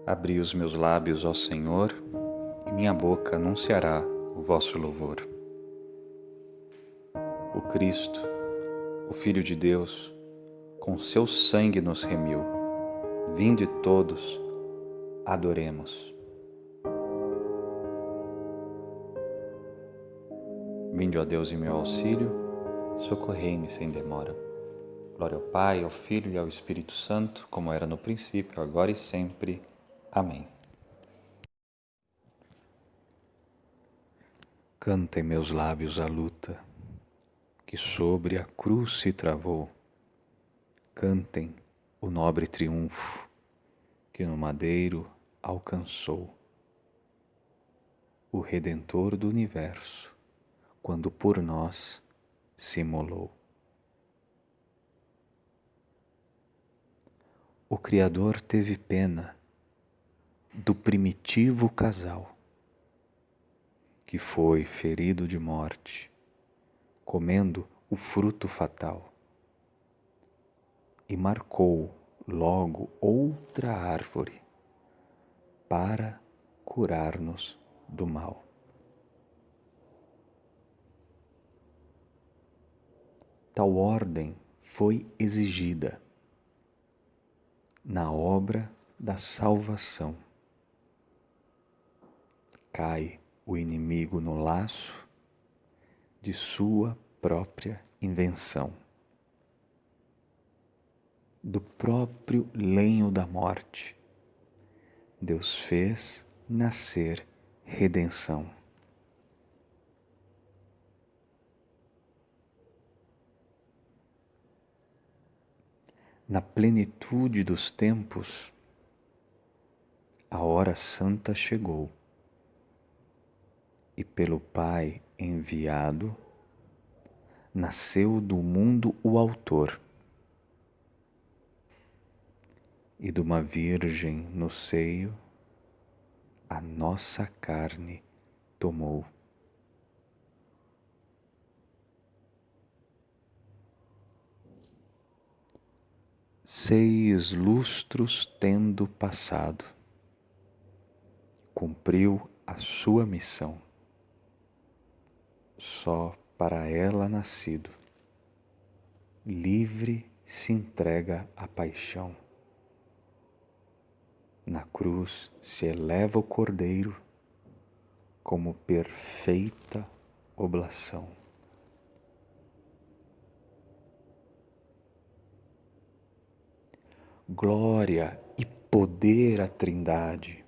Abri os meus lábios ao Senhor, e minha boca anunciará o vosso louvor. O Cristo, o Filho de Deus, com seu sangue nos remiu. Vinde todos, adoremos. Vinde, ó Deus, em meu auxílio, socorrei-me sem demora. Glória ao Pai, ao Filho e ao Espírito Santo, como era no princípio, agora e sempre. Amém. Cantem meus lábios a luta, que sobre a cruz se travou. Cantem o nobre triunfo, que no madeiro alcançou. O Redentor do Universo, quando por nós se imolou. O Criador teve pena do primitivo casal, que foi ferido de morte, comendo o fruto fatal, e marcou logo outra árvore para curar-nos do mal. Tal ordem foi exigida na obra da salvação. Cai o inimigo no laço de sua própria invenção. Do próprio lenho da morte, Deus fez nascer redenção. Na plenitude dos tempos, a hora santa chegou, e pelo Pai enviado, nasceu do mundo o Autor, e de uma virgem no seio, a nossa carne tomou. Seis lustros tendo passado, cumpriu a sua missão, só para ela nascido, livre se entrega à paixão. Na cruz se eleva o Cordeiro como perfeita oblação. Glória e poder à Trindade,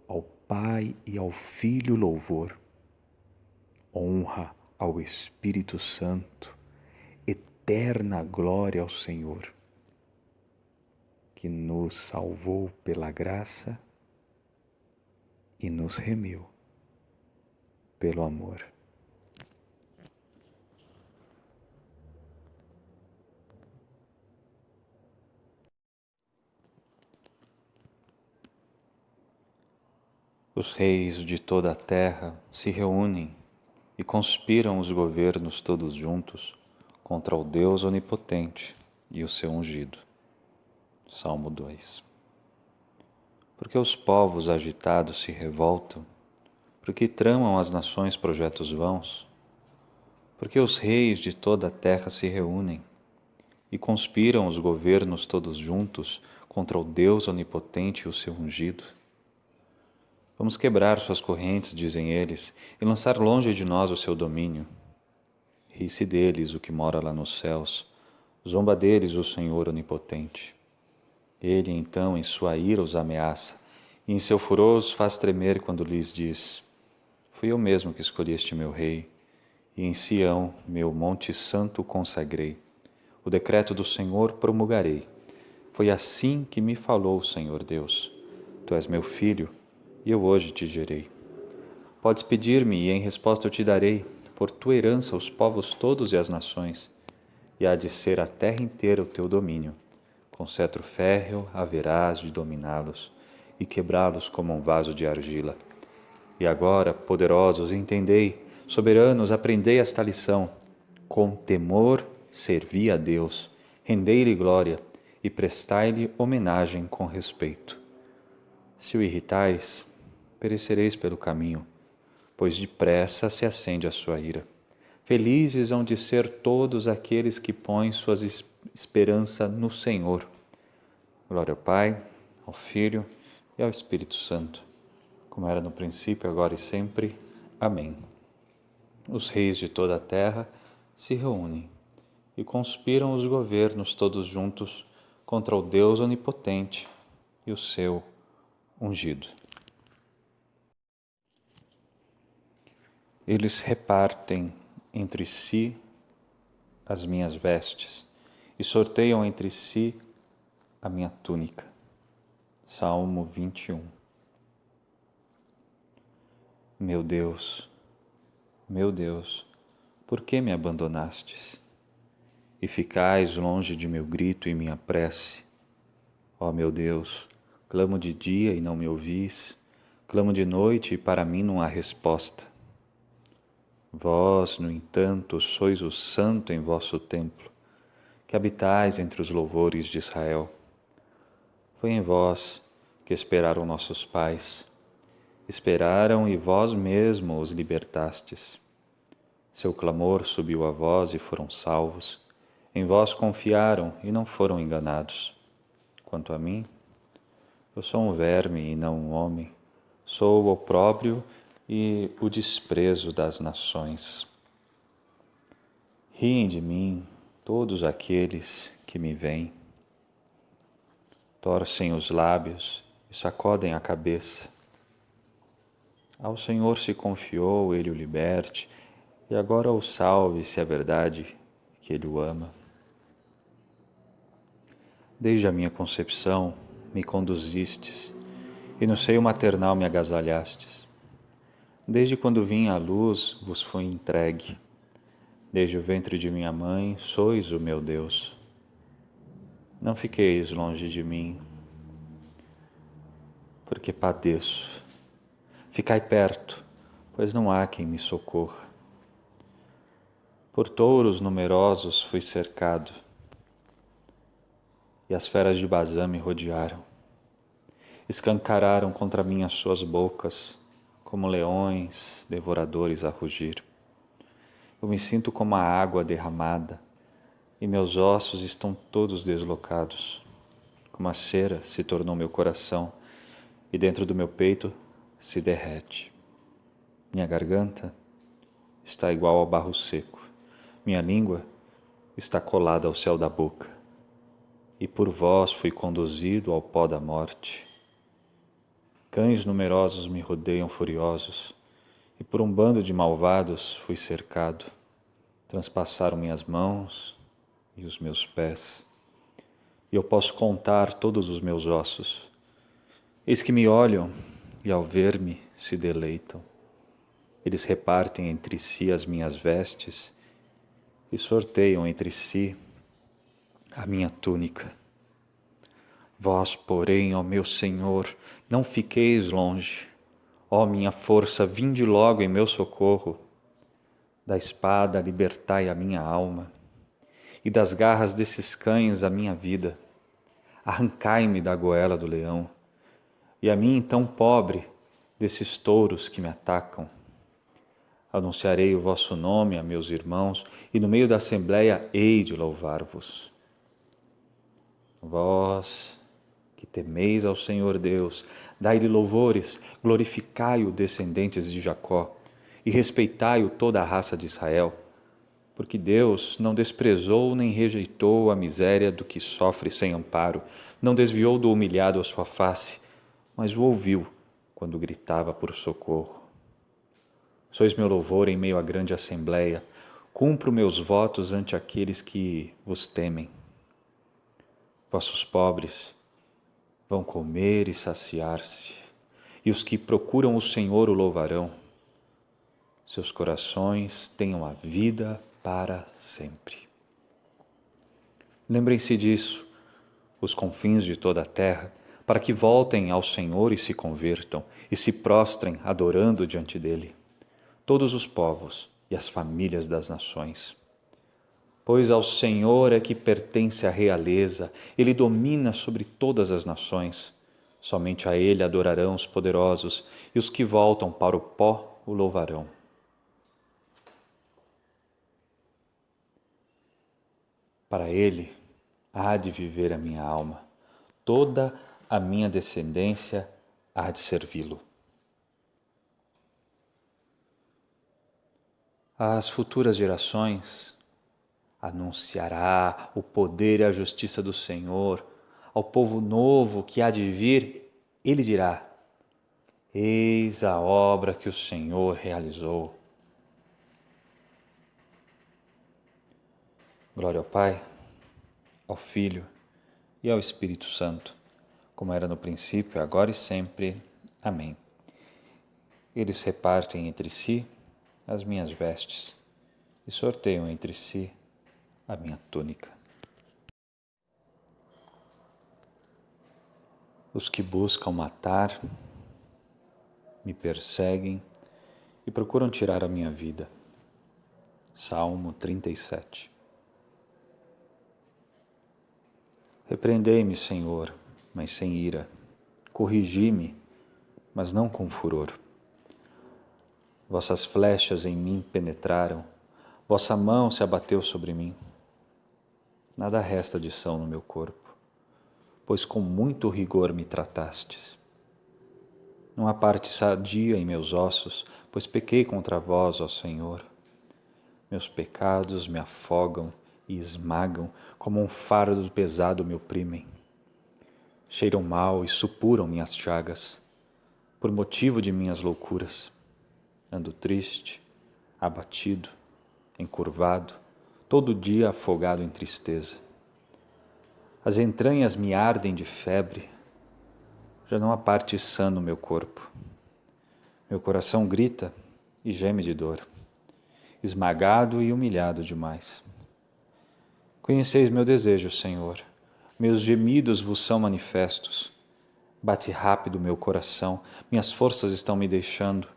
ao Pai e ao Filho louvor, honra ao Espírito Santo, eterna glória ao Senhor, que nos salvou pela graça e nos remiu pelo amor. Os reis de toda a terra se reúnem e conspiram os governos todos juntos contra o Deus onipotente e o seu ungido. Salmo 2. Porque os povos agitados se revoltam? Porque tramam as nações projetos vãos? Porque os reis de toda a terra se reúnem e conspiram os governos todos juntos contra o Deus onipotente e o seu ungido? Vamos quebrar suas correntes, dizem eles, e lançar longe de nós o seu domínio. Ri-se deles o que mora lá nos céus, zomba deles o Senhor onipotente. Ele então em sua ira os ameaça, e em seu furor os faz tremer quando lhes diz: Fui eu mesmo que escolhi este meu rei, e em Sião, meu monte santo, consagrei. O decreto do Senhor promulgarei. Foi assim que me falou o Senhor Deus. Tu és meu filho, e eu hoje te gerei. Podes pedir-me, e em resposta eu te darei, por tua herança os povos todos e as nações, e há de ser a terra inteira o teu domínio. Com cetro férreo haverás de dominá-los, e quebrá-los como um vaso de argila. E agora, poderosos, entendei, soberanos, aprendei esta lição. Com temor servi a Deus, rendei-lhe glória, e prestai-lhe homenagem com respeito. Se o irritais, perecereis pelo caminho, pois depressa se acende a sua ira. Felizes hão de ser todos aqueles que põem sua esperança no Senhor. Glória ao Pai, ao Filho e ao Espírito Santo, como era no princípio, agora e sempre. Amém. Os reis de toda a terra se reúnem e conspiram os governos todos juntos contra o Deus onipotente e o seu ungido. Eles repartem entre si as minhas vestes e sorteiam entre si a minha túnica. Salmo 21. Meu Deus, por que me abandonastes? E ficais longe de meu grito e minha prece. Ó meu Deus, clamo de dia e não me ouvis, clamo de noite e para mim não há resposta. Vós, no entanto, sois o santo em vosso templo, que habitais entre os louvores de Israel. Foi em vós que esperaram nossos pais. Esperaram e vós mesmo os libertastes. Seu clamor subiu a vós e foram salvos. Em vós confiaram e não foram enganados. Quanto a mim, eu sou um verme e não um homem. Sou o opróbrio e o desprezo das nações. Riem de mim todos aqueles que me veem. Torcem os lábios e sacodem a cabeça. Ao Senhor se confiou, Ele o liberte, e agora o salve se é verdade que Ele o ama. Desde a minha concepção me conduzistes, e no seio maternal me agasalhastes. Desde quando vim à luz vos fui entregue. Desde o ventre de minha mãe sois o meu Deus. Não fiqueis longe de mim, porque padeço. Ficai perto, pois não há quem me socorra. Por touros numerosos fui cercado, e as feras de Bazã me rodearam. Escancararam contra mim as suas bocas, como leões devoradores a rugir. Eu me sinto como a água derramada, e meus ossos estão todos deslocados. Como a cera se tornou meu coração, e dentro do meu peito se derrete. Minha garganta está igual ao barro seco. Minha língua está colada ao céu da boca. E por vós fui conduzido ao pó da morte. Cães numerosos me rodeiam furiosos, e por um bando de malvados fui cercado. Transpassaram minhas mãos e os meus pés, e eu posso contar todos os meus ossos. Eis que me olham e ao ver-me se deleitam. Eles repartem entre si as minhas vestes e sorteiam entre si a minha túnica. Vós, porém, ó meu Senhor, não fiqueis longe. Ó minha força, vinde logo em meu socorro. Da espada libertai a minha alma, e das garras desses cães a minha vida. Arrancai-me da goela do leão, e a mim tão pobre desses touros que me atacam. Anunciarei o vosso nome a meus irmãos, e no meio da assembleia hei de louvar-vos. Vós que temeis ao Senhor Deus, dai-lhe louvores, glorificai-o, descendentes de Jacó, e respeitai-o toda a raça de Israel, porque Deus não desprezou nem rejeitou a miséria do que sofre sem amparo, não desviou do humilhado a sua face, mas o ouviu quando gritava por socorro. Sois meu louvor em meio à grande assembleia, cumpro meus votos ante aqueles que vos temem. Vossos pobres vão comer e saciar-se, e os que procuram o Senhor o louvarão. Seus corações tenham a vida para sempre. Lembrem-se disso, os confins de toda a terra, para que voltem ao Senhor e se convertam, e se prostrem adorando diante dele, todos os povos e as famílias das nações. Pois ao Senhor é que pertence a realeza, Ele domina sobre todas as nações. Somente a Ele adorarão os poderosos, e os que voltam para o pó o louvarão. Para Ele há de viver a minha alma, toda a minha descendência há de servi-lo. Às futuras gerações anunciará o poder e a justiça do Senhor. Ao povo novo que há de vir, ele dirá: eis a obra que o Senhor realizou. Glória ao Pai, ao Filho e ao Espírito Santo, como era no princípio, agora e sempre. Amém. Eles repartem entre si as minhas vestes e sorteiam entre si a minha túnica. Os que buscam matar me perseguem e procuram tirar a minha vida. Salmo 37. Repreendei-me, Senhor, mas sem ira. Corrigi-me, mas não com furor. Vossas flechas em mim penetraram, vossa mão se abateu sobre mim. Nada resta de são no meu corpo, pois com muito rigor me tratastes. Não há parte sadia em meus ossos, pois pequei contra vós, ó Senhor. Meus pecados me afogam e esmagam, como um fardo pesado me oprimem. Cheiram mal e supuram minhas chagas, por motivo de minhas loucuras. Ando triste, abatido, encurvado, todo dia afogado em tristeza. As entranhas me ardem de febre, já não há parte sã no meu corpo. Meu coração grita e geme de dor, esmagado e humilhado demais. Conheceis meu desejo, Senhor, meus gemidos vos são manifestos. Bate rápido meu coração, minhas forças estão me deixando,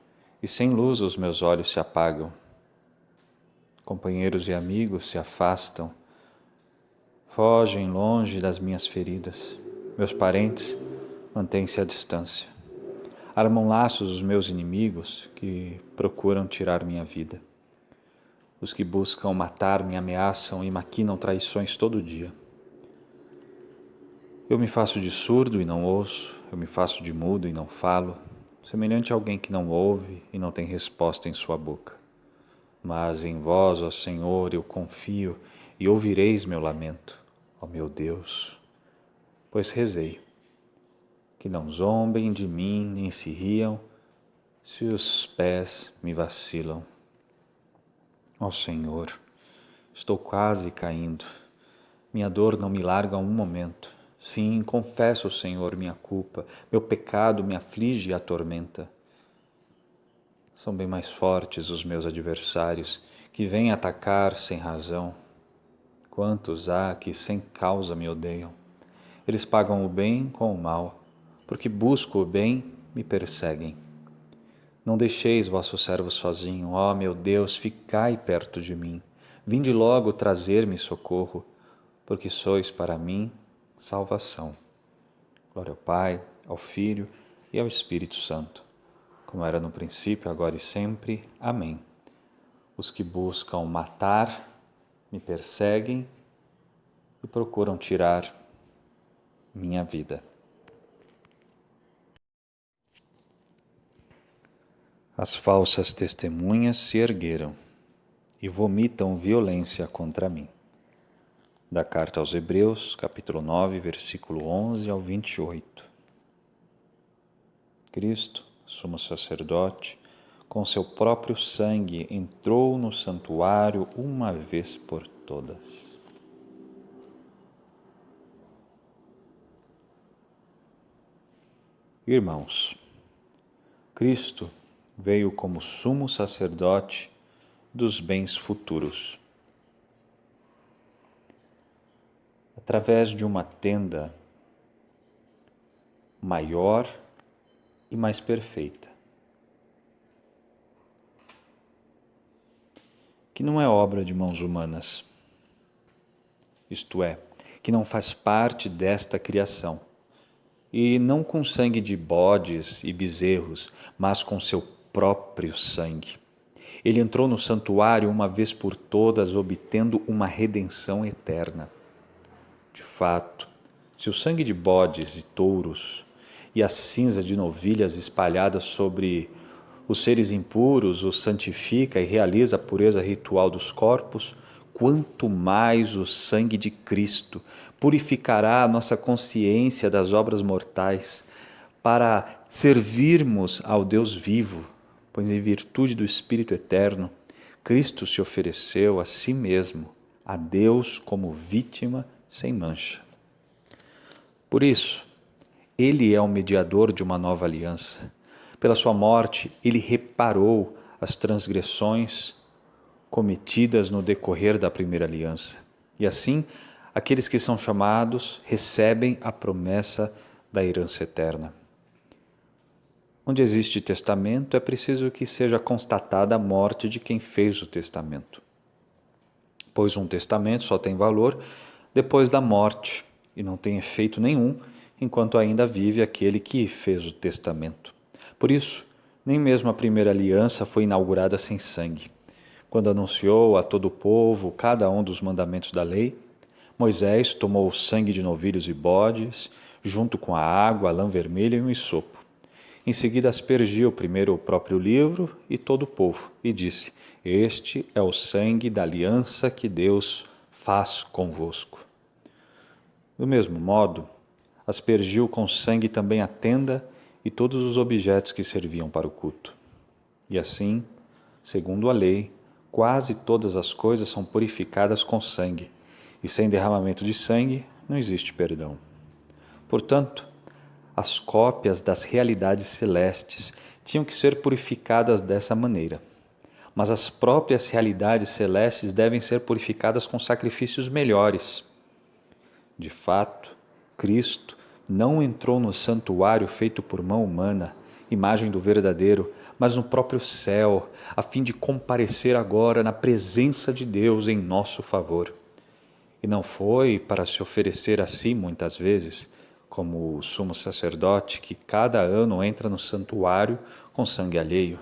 e sem luz os meus olhos se apagam. Companheiros e amigos se afastam, fogem longe das minhas feridas. Meus parentes mantêm-se à distância. Armam laços os meus inimigos que procuram tirar minha vida. Os que buscam matar me ameaçam e maquinam traições todo dia. Eu me faço de surdo e não ouço, eu me faço de mudo e não falo, semelhante a alguém que não ouve e não tem resposta em sua boca. Mas em vós, ó Senhor, eu confio e ouvireis meu lamento, ó meu Deus. Pois rezei, que não zombem de mim nem se riam, se os pés me vacilam. Ó Senhor, estou quase caindo, minha dor não me larga um momento. Sim, confesso, Senhor, minha culpa, meu pecado me aflige e atormenta. São bem mais fortes os meus adversários, que vêm atacar sem razão. Quantos há que sem causa me odeiam? Eles pagam o bem com o mal, porque busco o bem, me perseguem. Não deixeis vosso servo sozinho, ó meu Deus, ficai perto de mim. Vinde logo trazer-me socorro, porque sois para mim salvação. Glória ao Pai, ao Filho e ao Espírito Santo, como era no princípio, agora e sempre. Amém. Os que buscam matar me perseguem e procuram tirar minha vida. As falsas testemunhas se ergueram e vomitam violência contra mim. Da carta aos Hebreus, capítulo 9, versículo 11 ao 28. Cristo, sumo sacerdote, com seu próprio sangue entrou no santuário uma vez por todas. Irmãos, Cristo veio como sumo sacerdote dos bens futuros. Através de uma tenda maior e mais perfeita, que não é obra de mãos humanas, isto é, que não faz parte desta criação, e não com sangue de bodes e bezerros, mas com seu próprio sangue. Ele entrou no santuário uma vez por todas, obtendo uma redenção eterna. De fato, se o sangue de bodes e touros e a cinza de novilhas espalhadas sobre os seres impuros os santifica e realiza a pureza ritual dos corpos, quanto mais o sangue de Cristo purificará a nossa consciência das obras mortais, para servirmos ao Deus vivo, pois em virtude do Espírito eterno, Cristo se ofereceu a si mesmo, a Deus como vítima sem mancha. Por isso, Ele é o mediador de uma nova aliança. Pela sua morte, Ele reparou as transgressões cometidas no decorrer da primeira aliança. E assim, aqueles que são chamados recebem a promessa da herança eterna. Onde existe testamento, é preciso que seja constatada a morte de quem fez o testamento. Pois um testamento só tem valor depois da morte e não tem efeito nenhum enquanto ainda vive aquele que fez o testamento. Por isso, nem mesmo a primeira aliança foi inaugurada sem sangue. Quando anunciou a todo o povo cada um dos mandamentos da lei, Moisés tomou o sangue de novilhos e bodes, junto com a água, a lã vermelha e um hisopo. Em seguida aspergiu primeiro o próprio livro e todo o povo, e disse: Este é o sangue da aliança que Deus faz convosco. Do mesmo modo, aspergiu com sangue também a tenda e todos os objetos que serviam para o culto. E assim, segundo a lei, quase todas as coisas são purificadas com sangue, e sem derramamento de sangue não existe perdão. Portanto, as cópias das realidades celestes tinham que ser purificadas dessa maneira. Mas as próprias realidades celestes devem ser purificadas com sacrifícios melhores. De fato, Cristo não entrou no santuário feito por mão humana, imagem do verdadeiro, mas no próprio céu, a fim de comparecer agora na presença de Deus em nosso favor. E não foi para se oferecer a si muitas vezes, como o sumo sacerdote que cada ano entra no santuário com sangue alheio,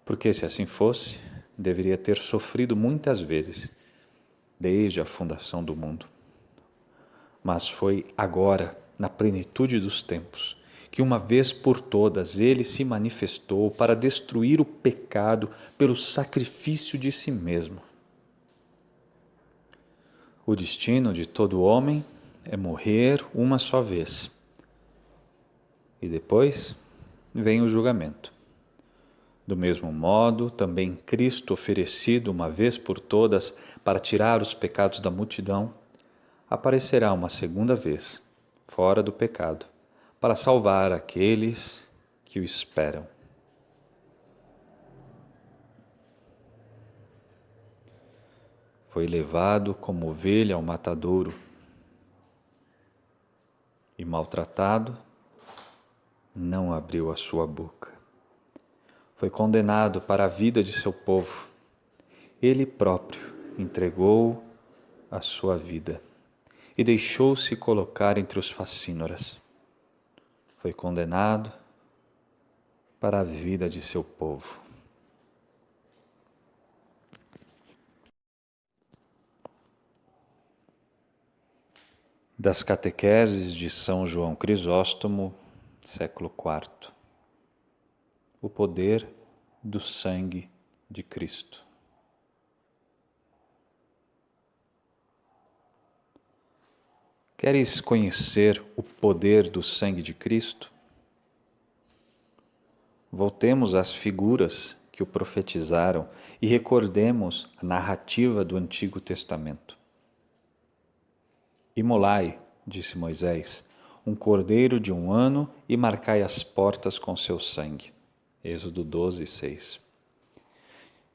porque se assim fosse, deveria ter sofrido muitas vezes, desde a fundação do mundo. Mas foi agora, na plenitude dos tempos, que uma vez por todas ele se manifestou para destruir o pecado pelo sacrifício de si mesmo. O destino de todo homem é morrer uma só vez. E depois vem o julgamento. Do mesmo modo, também Cristo, oferecido uma vez por todas para tirar os pecados da multidão, aparecerá uma segunda vez, fora do pecado, para salvar aqueles que o esperam. Foi levado como ovelha ao matadouro e maltratado, não abriu a sua boca. Foi condenado para a vida de seu povo. Ele próprio entregou a sua vida e deixou-se colocar entre os facínoras. Foi condenado para a vida de seu povo. Das catequeses de São João Crisóstomo, século IV. O poder do sangue de Cristo. Queres conhecer o poder do sangue de Cristo? Voltemos às figuras que o profetizaram e recordemos a narrativa do Antigo Testamento. Imolai, disse Moisés, um cordeiro de 1 ano e marcai as portas com seu sangue. Êxodo 12, 6.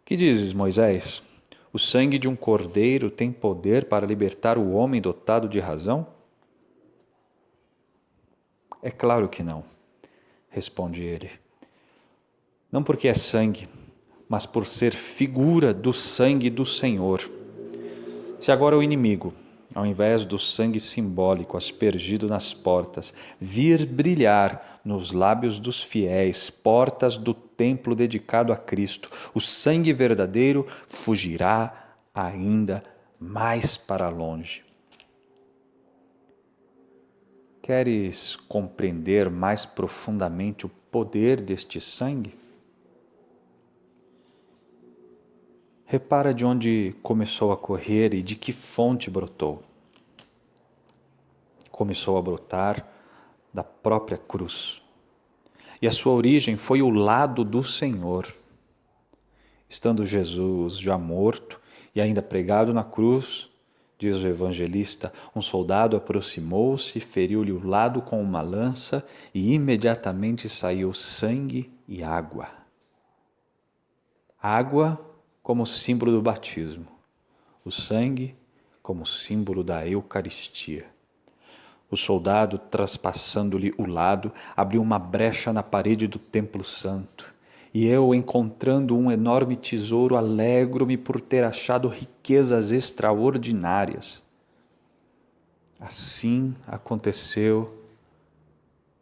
Que dizes, Moisés? O sangue de um cordeiro tem poder para libertar o homem dotado de razão? É claro que não, responde ele. Não porque é sangue, mas por ser figura do sangue do Senhor. Se agora o inimigo, ao invés do sangue simbólico aspergido nas portas, vir brilhar nos lábios dos fiéis, portas do templo dedicado a Cristo, o sangue verdadeiro fugirá ainda mais para longe. Queres compreender mais profundamente o poder deste sangue? Repara de onde começou a correr e de que fonte brotou. Começou a brotar da própria cruz. E a sua origem foi o lado do Senhor. Estando Jesus já morto e ainda pregado na cruz, diz o evangelista, um soldado aproximou-se, feriu-lhe o lado com uma lança e imediatamente saiu sangue e água. Água como símbolo do batismo, o sangue como símbolo da Eucaristia. O soldado, traspassando-lhe o lado, abriu uma brecha na parede do templo santo. E eu, encontrando um enorme tesouro, alegro-me por ter achado riquezas extraordinárias. Assim aconteceu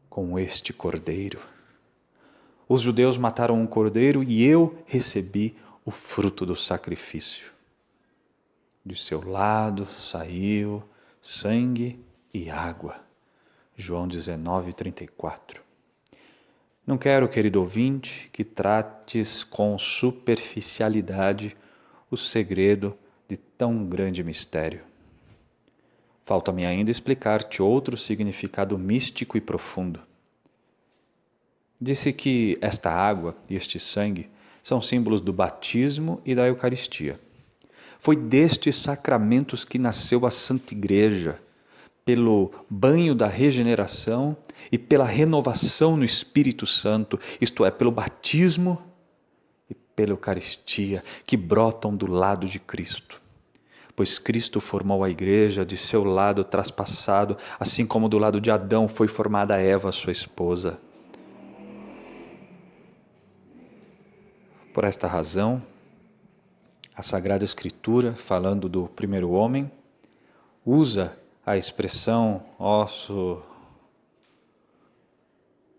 com este cordeiro. Os judeus mataram um cordeiro e eu recebi o fruto do sacrifício. De seu lado saiu sangue e água. João 19:34. Não quero, querido ouvinte, que trates com superficialidade o segredo de tão grande mistério. Falta-me ainda explicar-te outro significado místico e profundo. Disse que esta água e este sangue são símbolos do batismo e da Eucaristia. Foi destes sacramentos que nasceu a Santa Igreja, pelo banho da regeneração e pela renovação no Espírito Santo, isto é, pelo batismo e pela Eucaristia, que brotam do lado de Cristo. Pois Cristo formou a Igreja de seu lado traspassado, assim como do lado de Adão foi formada Eva, sua esposa. Por esta razão, a Sagrada Escritura, falando do primeiro homem, usa a expressão osso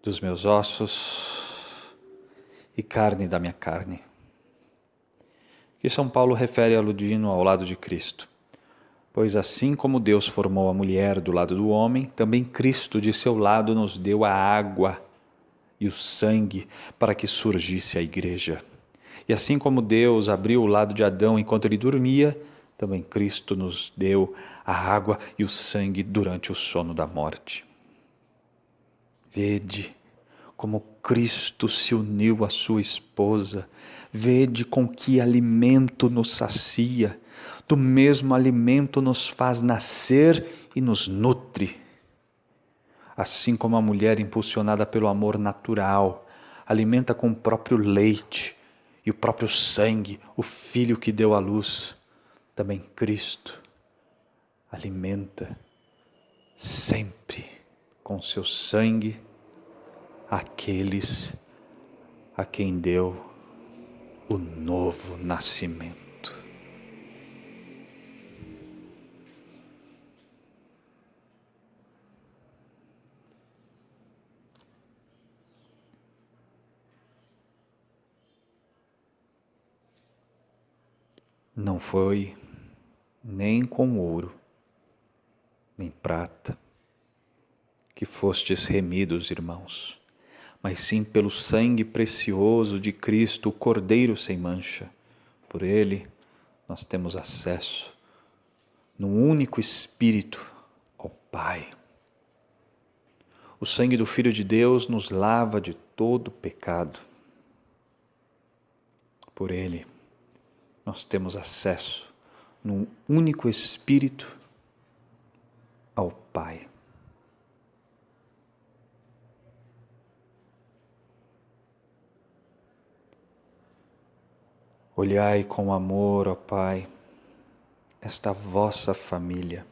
dos meus ossos e carne da minha carne, que São Paulo refere aludindo ao lado de Cristo. Pois assim como Deus formou a mulher do lado do homem, também Cristo de seu lado nos deu a água e o sangue para que surgisse a Igreja. E assim como Deus abriu o lado de Adão enquanto ele dormia, também Cristo nos deu a água e o sangue durante o sono da morte. Vede como Cristo se uniu à sua esposa. Vede com que alimento nos sacia. Do mesmo alimento nos faz nascer e nos nutre. Assim como a mulher, impulsionada pelo amor natural, alimenta com o próprio leite e o próprio sangue o filho que deu à luz, também Cristo alimenta sempre com seu sangue aqueles a quem deu o novo nascimento. Não foi nem com ouro, nem prata, que fostes remidos, irmãos, mas sim pelo sangue precioso de Cristo, o Cordeiro sem mancha. Por ele nós temos acesso, num único Espírito, ao Pai. O sangue do Filho de Deus nos lava de todo pecado. Por ele nós temos acesso, num único Espírito, ao Pai. Olhai com amor, ó Pai, esta vossa família,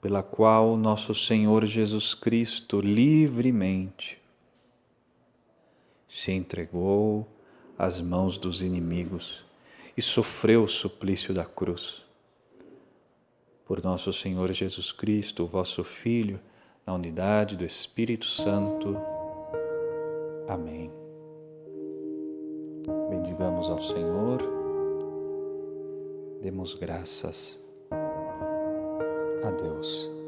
pela qual nosso Senhor Jesus Cristo livremente se entregou às mãos dos inimigos e sofreu o suplício da cruz. por nosso Senhor Jesus Cristo, vosso Filho, na unidade do Espírito Santo. Amém. Bendigamos ao Senhor, demos graças a Deus.